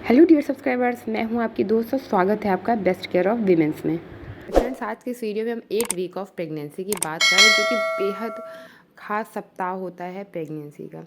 Hello dear subscribers, मैं हूं आपकी दोस्त और स्वागत है आपका बेस्ट केयर ऑफ वीमेंस में। फ्रेंड्स, आज के इस वीडियो में हम 8 वीक ऑफ प्रेगनेंसी की बात कर रहे हैं, जो कि बेहद खास सप्ताह होता है प्रेगनेंसी का।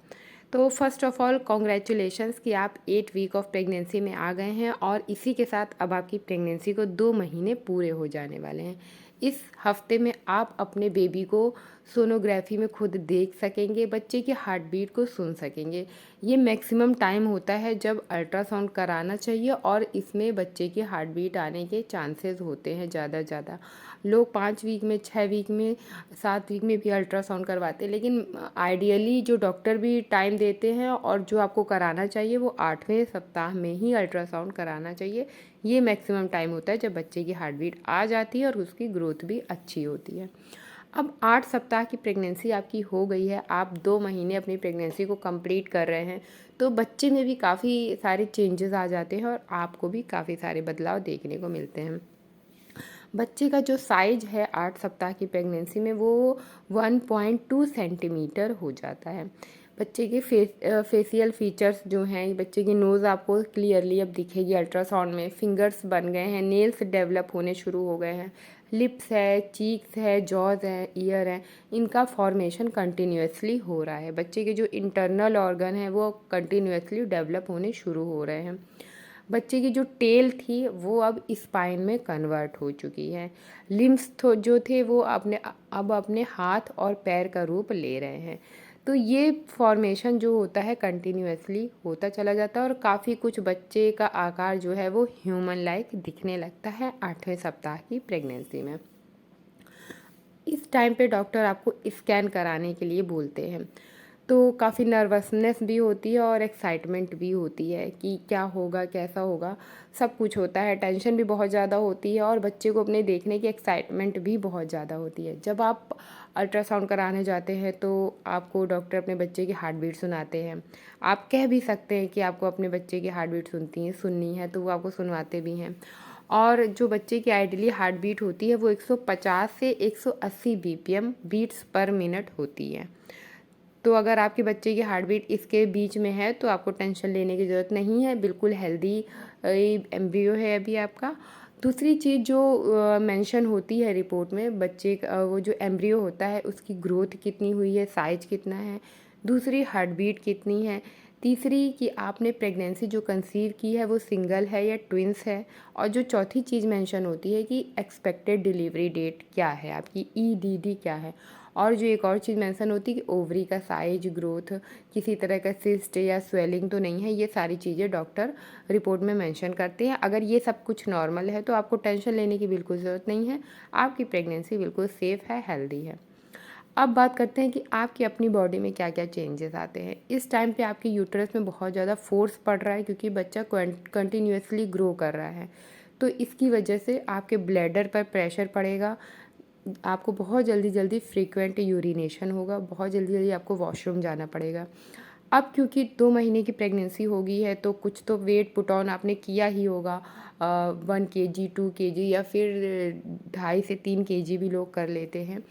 तो फर्स्ट ऑफ ऑल कॉन्ग्रेचुलेशंस कि आप 8 वीक ऑफ प्रेगनेंसी में आ गए हैं और इसी के साथ अब आपकी प्रेगनेंसी को 2 महीने पूरे हो जाने वाले हैं। इस हफ्ते में आप अपने बेबी को सोनोग्राफी में खुद देख सकेंगे, बच्चे की हार्ट बीट को सुन सकेंगे। ये मैक्सिमम टाइम होता है जब अल्ट्रासाउंड कराना चाहिए और इसमें बच्चे की हार्ट बीट आने के चांसेस होते हैं ज़्यादा। लोग 5 वीक में, 6 वीक में, 7 वीक में भी अल्ट्रासाउंड करवाते हैं, लेकिन आइडियली जो डॉक्टर भी टाइम देते हैं और जो आपको कराना चाहिए वो 8वें सप्ताह में ही अल्ट्रासाउंड कराना चाहिए। ये मैक्सिमम टाइम होता है जब बच्चे की हार्ट बीट आ जाती है और उसकी ग्रोथ भी अच्छी होती है। अब 8 सप्ताह की प्रेगनेंसी आपकी हो गई है, आप 2 महीने अपनी प्रेगनेंसी को कंप्लीट कर रहे हैं, तो बच्चे में भी काफ़ी सारे चेंजेस आ जाते हैं और आपको भी काफ़ी सारे बदलाव देखने को मिलते हैं। बच्चे का जो साइज है 8 सप्ताह की प्रेगनेंसी में वो 1.2 सेंटीमीटर हो जाता है। बच्चे के फेशियल फीचर्स जो हैं, बच्चे की नोज़ आपको क्लियरली अब दिखेगी अल्ट्रासाउंड में, फिंगर्स बन गए हैं, नेल्स डेवलप होने शुरू हो गए हैं, लिप्स है, चीक्स है, जॉज है, ईयर है, इनका फॉर्मेशन कंटिन्यूसली हो रहा है। बच्चे के जो इंटरनल ऑर्गन है वो कंटिन्यूसली डेवलप होने शुरू हो रहे हैं। बच्चे की जो टेल थी वो अब स्पाइन में कन्वर्ट हो चुकी है। लिम्स जो थे वो अब अपने हाथ और पैर का रूप ले रहे हैं। तो ये फॉर्मेशन जो होता है कंटिन्यूसली होता चला जाता है और काफ़ी कुछ बच्चे का आकार जो है वो ह्यूमन लाइक दिखने लगता है 8वें सप्ताह की प्रेगनेंसी में। इस टाइम पे डॉक्टर आपको स्कैन कराने के लिए बोलते हैं, तो काफ़ी नर्वसनेस भी होती है और एक्साइटमेंट भी होती है कि क्या होगा, कैसा होगा, सब कुछ होता है। टेंशन भी बहुत ज़्यादा होती है और बच्चे को अपने देखने की एक्साइटमेंट भी बहुत ज़्यादा होती है। जब आप अल्ट्रासाउंड कराने जाते हैं तो आपको डॉक्टर अपने बच्चे की हार्ट बीट सुनाते हैं। आप कह भी सकते हैं कि आपको अपने बच्चे की हार्ट बीट सुननी है, तो वो आपको सुनवाते भी हैं। और जो बच्चे की आइडियली हार्ट बीट होती है वो 150 से 180 बीपीएम बीट्स पर मिनट होती है। तो अगर आपके बच्चे की हार्ट बीट इसके बीच में है तो आपको टेंशन लेने की ज़रूरत नहीं है, बिल्कुल हेल्दी एम्ब्रियो है अभी आपका। दूसरी चीज़ जो मेंशन होती है रिपोर्ट में, बच्चे का वो जो एम्ब्रियो होता है उसकी ग्रोथ कितनी हुई है, साइज कितना है, दूसरी हार्ट बीट कितनी है, तीसरी कि आपने प्रेगनेंसी जो कंसीव की है वो सिंगल है या ट्विंस है, और जो चौथी चीज़ मेंशन होती है कि एक्सपेक्टेड डिलीवरी डेट क्या है, आपकी ईडीडी क्या है। और जो एक और चीज़ मेंशन होती है कि ओवरी का साइज, ग्रोथ, किसी तरह का सिस्ट या स्वेलिंग तो नहीं है। ये सारी चीज़ें डॉक्टर रिपोर्ट में मेंशन करते हैं। अगर ये सब कुछ नॉर्मल है तो आपको टेंशन लेने की बिल्कुल ज़रूरत नहीं है, आपकी प्रेगनेंसी बिल्कुल सेफ़ है, हेल्दी है। अब बात करते हैं कि आपकी अपनी बॉडी में क्या क्या चेंजेस आते हैं। इस टाइम पे आपके यूट्रस में बहुत ज़्यादा फोर्स पड़ रहा है क्योंकि बच्चा कंटिन्यूसली ग्रो कर रहा है, तो इसकी वजह से आपके ब्लैडर पर प्रेशर पड़ेगा, आपको बहुत जल्दी फ्रीक्वेंट यूरिनेशन होगा, बहुत जल्दी आपको वॉशरूम जाना पड़ेगा। अब क्योंकि 2 महीने की प्रेगनेंसी हो गई है तो कुछ तो वेट पुट ऑन आपने किया ही होगा, 1 केजी, 2 केजी या फिर 2.5 से 3 केजी भी लोग कर लेते हैं।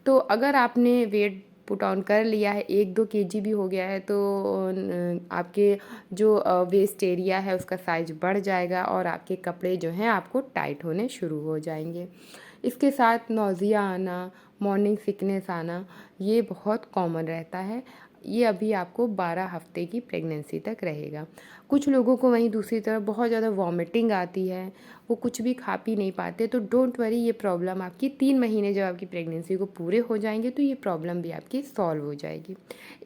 तो अगर आपने वेट पुट ऑन कर लिया है, 1-2 केजी भी हो गया है, तो आपके जो वेस्ट एरिया है उसका साइज बढ़ जाएगा और आपके कपड़े जो हैं आपको टाइट होने शुरू हो जाएंगे। इसके साथ नौजिया आना, मॉर्निंग सिकनेस आना, ये बहुत कॉमन रहता है। ये अभी आपको 12 हफ्ते की प्रेगनेंसी तक रहेगा। कुछ लोगों को वहीं दूसरी तरफ बहुत ज़्यादा वॉमिटिंग आती है, वो कुछ भी खा पी नहीं पाते, तो डोंट वरी, ये प्रॉब्लम आपकी 3 महीने जब आपकी प्रेगनेंसी को पूरे हो जाएंगे तो ये प्रॉब्लम भी आपकी सॉल्व हो जाएगी।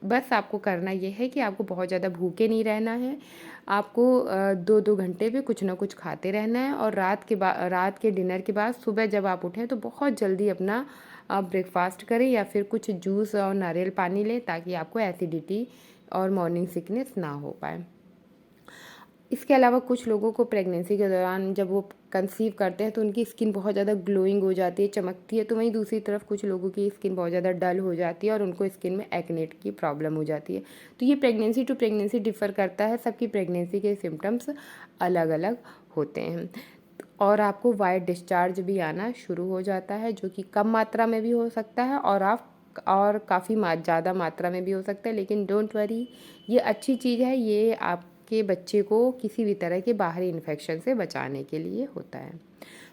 बस आपको करना ये है कि आपको बहुत ज़्यादा भूखे नहीं रहना है, आपको 2-2 घंटे पे कुछ ना कुछ खाते रहना है और रात के डिनर के बाद सुबह जब आप उठें तो बहुत जल्दी अपना ब्रेकफास्ट करें या फिर कुछ जूस और नारियल पानी लें ताकि आपको एसिडिटी और मॉर्निंग सिकनेस ना हो पाए। इसके अलावा कुछ लोगों को प्रेगनेंसी के दौरान जब वो कंसीव करते हैं तो उनकी स्किन बहुत ज़्यादा ग्लोइंग हो जाती है, चमकती है, तो वहीं दूसरी तरफ कुछ लोगों की स्किन बहुत ज़्यादा डल हो जाती है और उनको स्किन में एक्नेट की प्रॉब्लम हो जाती है। तो ये प्रेगनेंसी टू प्रेगनेंसी डिफ़र करता है, सबकी प्रेगनेंसी के सिम्टम्स अलग अलग होते हैं। और आपको वाइट डिस्चार्ज भी आना शुरू हो जाता है, जो कि कम मात्रा में भी हो सकता है और काफ़ी ज़्यादा मात्रा में भी हो सकता है, लेकिन डोंट वरी, ये अच्छी चीज़ है, ये आपके आपके बच्चे को किसी भी तरह के बाहरी इन्फेक्शन से बचाने के लिए होता है।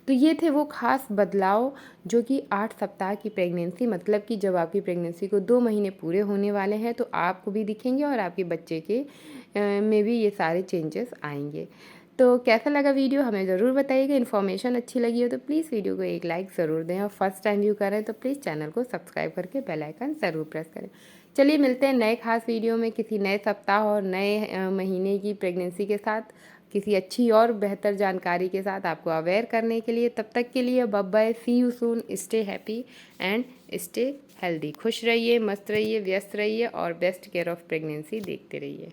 तो ये थे वो ख़ास बदलाव जो कि 8 सप्ताह की प्रेगनेंसी, मतलब कि जब आपकी प्रेगनेंसी को 2 महीने पूरे होने वाले हैं तो आपको भी दिखेंगे और आपके बच्चे के में भी ये सारे चेंजेस आएंगे। तो कैसा लगा वीडियो हमें ज़रूर बताइएगा। इन्फॉर्मेशन अच्छी लगी हो तो प्लीज़ वीडियो को एक लाइक ज़रूर दें, और फर्स्ट टाइम व्यू कर रहे हैं तो प्लीज़ चैनल को सब्सक्राइब करके बेल आइकन ज़रूर प्रेस करें। चलिए मिलते हैं नए खास वीडियो में किसी नए सप्ताह और नए महीने की प्रेगनेंसी के साथ, किसी अच्छी और बेहतर जानकारी के साथ आपको अवेयर करने के लिए। तब तक के लिए bye bye, see you soon, stay happy and stay healthy. खुश रहिए, मस्त रहिए, व्यस्त रहिए और बेस्ट केयर ऑफ प्रेगनेंसी देखते रहिए।